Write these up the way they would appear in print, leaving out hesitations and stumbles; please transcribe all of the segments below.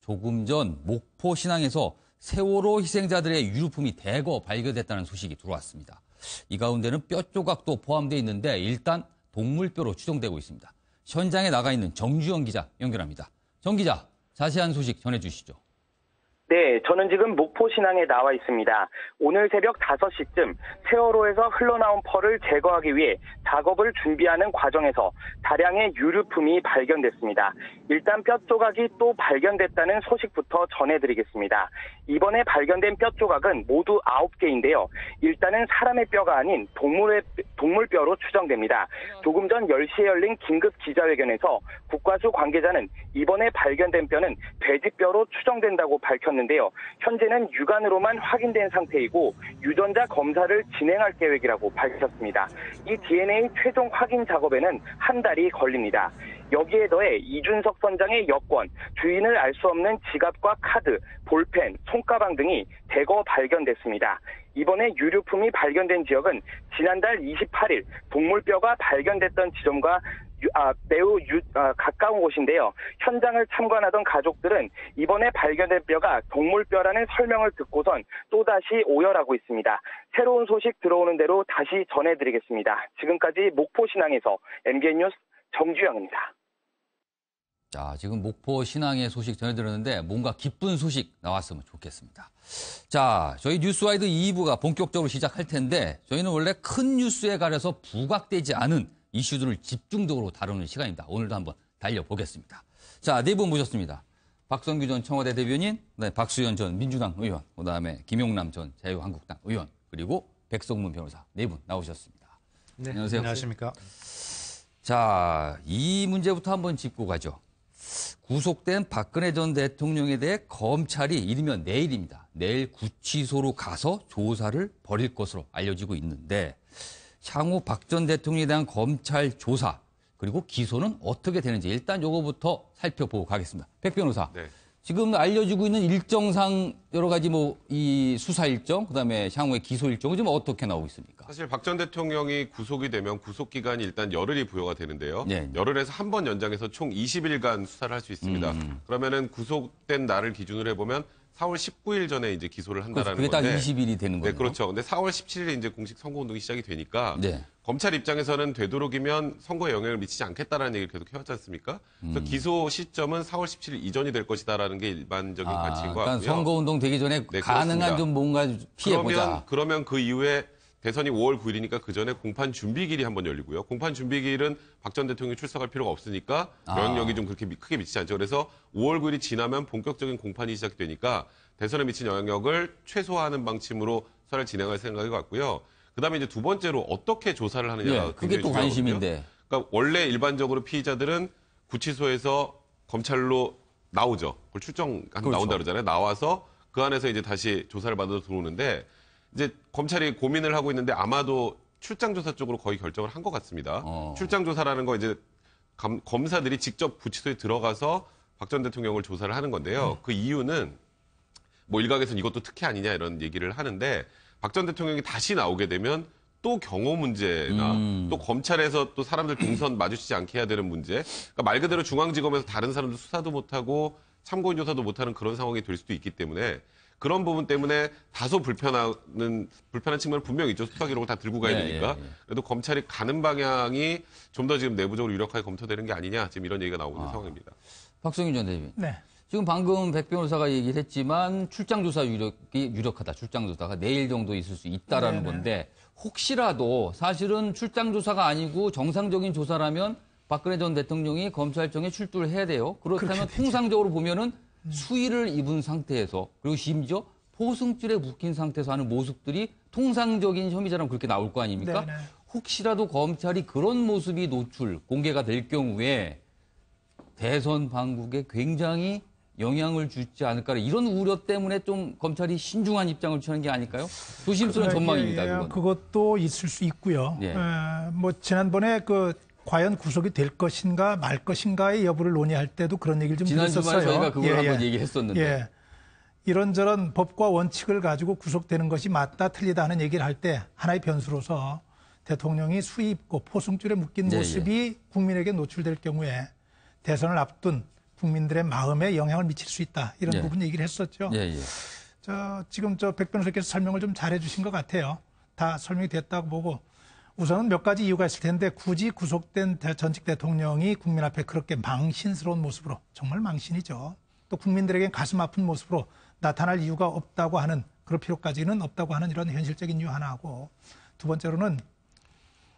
조금 전 목포 신항에서 세월호 희생자들의 유류품이 대거 발견됐다는 소식이 들어왔습니다. 이 가운데는 뼈 조각도 포함되어 있는데 일단 동물뼈로 추정되고 있습니다. 현장에 나가 있는 정주영 기자 연결합니다. 정 기자, 자세한 소식 전해주시죠. 네, 저는 지금 목포 신항에 나와 있습니다. 오늘 새벽 5시쯤 세월호에서 흘러나온 펄을 제거하기 위해 작업을 준비하는 과정에서 다량의 유류품이 발견됐습니다. 일단 뼈 조각이 또 발견됐다는 소식부터 전해드리겠습니다. 이번에 발견된 뼈 조각은 모두 9개인데요. 일단은 사람의 뼈가 아닌 동물뼈로 추정됩니다. 조금 전 10시에 열린 긴급 기자회견에서 국과수 관계자는 이번에 발견된 뼈는 돼지뼈로 추정된다고 밝혔는데요. 현재는 육안으로만 확인된 상태이고 유전자 검사를 진행할 계획이라고 밝혔습니다. 이 DNA 최종 확인 작업에는 한 달이 걸립니다. 여기에 더해 이준석 선장의 여권, 주인을 알 수 없는 지갑과 카드, 볼펜, 손가방 등이 대거 발견됐습니다. 이번에 유류품이 발견된 지역은 지난달 28일 동물뼈가 발견됐던 지점과 매우 가까운 곳인데요. 현장을 참관하던 가족들은 이번에 발견된 뼈가 동물뼈라는 설명을 듣고선 또다시 오열하고 있습니다. 새로운 소식 들어오는 대로 다시 전해드리겠습니다. 지금까지 목포신항에서 MBN 뉴스 정주영입니다. 자, 지금 목포 신항의 소식 전해드렸는데 뭔가 기쁜 소식 나왔으면 좋겠습니다. 자, 저희 뉴스와이드 2부가 본격적으로 시작할 텐데 저희는 원래 큰 뉴스에 가려서 부각되지 않은 이슈들을 집중적으로 다루는 시간입니다. 오늘도 한번 달려보겠습니다. 자, 네 분 모셨습니다. 박성규 전 청와대 대변인, 박수현 전 민주당 의원, 그다음에 김용남 전 자유한국당 의원, 그리고 백성문 변호사 네 분 나오셨습니다. 네, 안녕하세요. 안녕하십니까. 자, 이 문제부터 한번 짚고 가죠. 구속된 박근혜 전 대통령에 대해 검찰이 이르면 내일입니다. 내일 구치소로 가서 조사를 벌일 것으로 알려지고 있는데 향후 박 전 대통령에 대한 검찰 조사 그리고 기소는 어떻게 되는지 일단 요거부터 살펴보고 가겠습니다. 백 변호사. 네. 지금 알려지고 있는 일정상 여러 가지 이 수사 일정, 그다음에 향후의 기소 일정은 지금 어떻게 나오고 있습니까? 사실 박 전 대통령이 구속이 되면 구속 기간이 일단 열흘이 부여가 되는데요. 네. 열흘에서 한 번 연장해서 총 20일간 수사를 할 수 있습니다. 그러면은 구속된 날을 기준으로 해보면 4월 19일 전에 이제 기소를 한다라는 건데. 그게 딱 20일이 되는 거예요. 네, 그렇죠. 근데 4월 17일에 이제 공식 선거운동이 시작이 되니까 네. 검찰 입장에서는 되도록이면 선거에 영향을 미치지 않겠다라는 얘기를 계속 해왔지 않습니까? 그래서 기소 시점은 4월 17일 이전이 될 것이다라는 게 일반적인 가치인 것 같고요. 그러니까 선거운동 되기 전에 네, 가능한 그렇습니다. 좀 뭔가 피해보자. 그러면 그 이후에 대선이 5월 9일이니까 그 전에 공판 준비길이 한번 열리고요. 공판 준비길은 박 전 대통령이 출석할 필요가 없으니까 영향력이 좀 그렇게 크게 미치지 않죠. 그래서 5월 9일이 지나면 본격적인 공판이 시작되니까 대선에 미친 영향력을 최소화하는 방침으로 수사를 진행할 생각이 같고요. 그다음에 이제 두 번째로 어떻게 조사를 하느냐가 네, 그게 또 관심인데. 그러니까 원래 일반적으로 피의자들은 구치소에서 검찰로 나오죠. 그걸 그렇죠. 나온다 그러잖아요. 나와서 그 안에서 이제 다시 조사를 받아서 들어오는데 이제 검찰이 고민을 하고 있는데 아마도 출장조사 쪽으로 거의 결정을 한 것 같습니다. 출장조사라는 거 이제 검사들이 직접 구치소에 들어가서 박 전 대통령을 조사를 하는 건데요. 그 이유는 일각에서는 이것도 특혜 아니냐 이런 얘기를 하는데 박 전 대통령이 다시 나오게 되면 또 경호 문제나 또 검찰에서 또 사람들 동선 마주치지 않게 해야 되는 문제. 그러니까 말 그대로 중앙지검에서 다른 사람들 수사도 못하고 참고인 조사도 못하는 그런 상황이 될 수도 있기 때문에 그런 부분 때문에 다소 불편한 측면은 분명히 있죠. 수사 기록을 다 들고 가야 되니까. 그래도 검찰이 가는 방향이 좀 더 지금 내부적으로 유력하게 검토되는 게 아니냐. 지금 이런 얘기가 나오고 있는 상황입니다. 박성윤 전 대변인. 네. 지금 방금 백 변호사가 얘기를 했지만 출장조사 유력이 유력하다. 출장조사가 내일 정도 있을 수 있다라는 건데 혹시라도 사실은 출장조사가 아니고 정상적인 조사라면 박근혜 전 대통령이 검찰청에 출두를 해야 돼요. 그렇다면 통상적으로 보면은 수의를 입은 상태에서 그리고 심지어 포승줄에 묶인 상태에서 하는 모습들이 통상적인 혐의자라면 그렇게 나올 거 아닙니까? 네네. 혹시라도 검찰이 그런 모습이 공개가 될 경우에 대선 방국에 굉장히 영향을 주지 않을까 이런 우려 때문에 좀 검찰이 신중한 입장을 취하는 게 아닐까요? 조심스러운 전망입니다. 그건. 그것도 있을 수 있고요. 예. 지난번에 과연 구속이 될 것인가 말 것인가의 여부를 논의할 때도 그런 얘기를 좀 지난 드렸었어요. 주말에 저희가 그걸 한번 얘기했었는데. 예. 이런저런 법과 원칙을 가지고 구속되는 것이 맞다 틀리다 하는 얘기를 할 때 하나의 변수로서 대통령이 수의 입고 포승줄에 묶인 모습이 국민에게 노출될 경우에 대선을 앞둔 국민들의 마음에 영향을 미칠 수 있다. 이런 예. 부분 얘기를 했었죠. 예, 예. 지금 백 변호사께서 설명을 좀 잘해 주신 것 같아요. 다 설명이 됐다고 보고 우선은 몇 가지 이유가 있을 텐데 굳이 구속된 전직 대통령이 국민 앞에 그렇게 망신스러운 모습으로 정말 망신이죠. 또 국민들에게 가슴 아픈 모습으로 나타날 이유가 없다고 하는 그럴 필요까지는 없다고 하는 이런 현실적인 이유 하나하고 두 번째로는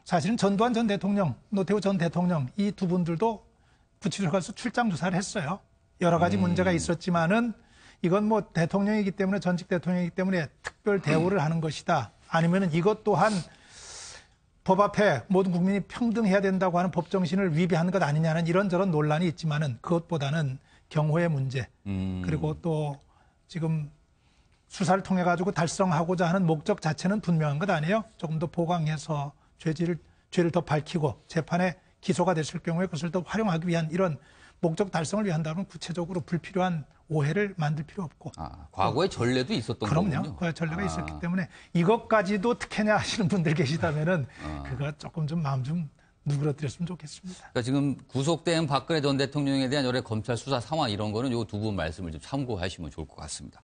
사실은 전두환 전 대통령, 노태우 전 대통령 이 두 분들도 구치소에서 출장 조사를 했어요. 여러 가지 문제가 있었지만은 이건 뭐 대통령이기 때문에 전직 대통령이기 때문에 특별 대우를 하는 것이다. 아니면은 이것 또한 법 앞에 모든 국민이 평등해야 된다고 하는 법 정신을 위배하는 것 아니냐는 이런저런 논란이 있지만은 그것보다는 경호의 문제 그리고 또 지금 수사를 통해 가지고 달성하고자 하는 목적 자체는 분명한 것 아니에요? 조금 더 보강해서 죄를 더 밝히고 재판에 기소가 됐을 경우에 그것을 더 활용하기 위한 이런 목적 달성을 위한다면 구체적으로 불필요한 오해를 만들 필요 없고. 과거에 전례도 있었던 거군요. 그럼요. 그 전례가 있었기 때문에 이것까지도 특혜냐 하시는 분들 계시다면은 그거 조금 좀 마음 좀 누그러뜨렸으면 좋겠습니다. 그러니까 지금 구속된 박근혜 전 대통령에 대한 여러 검찰 수사 상황 이런 거는 요 두 분 말씀을 좀 참고하시면 좋을 것 같습니다.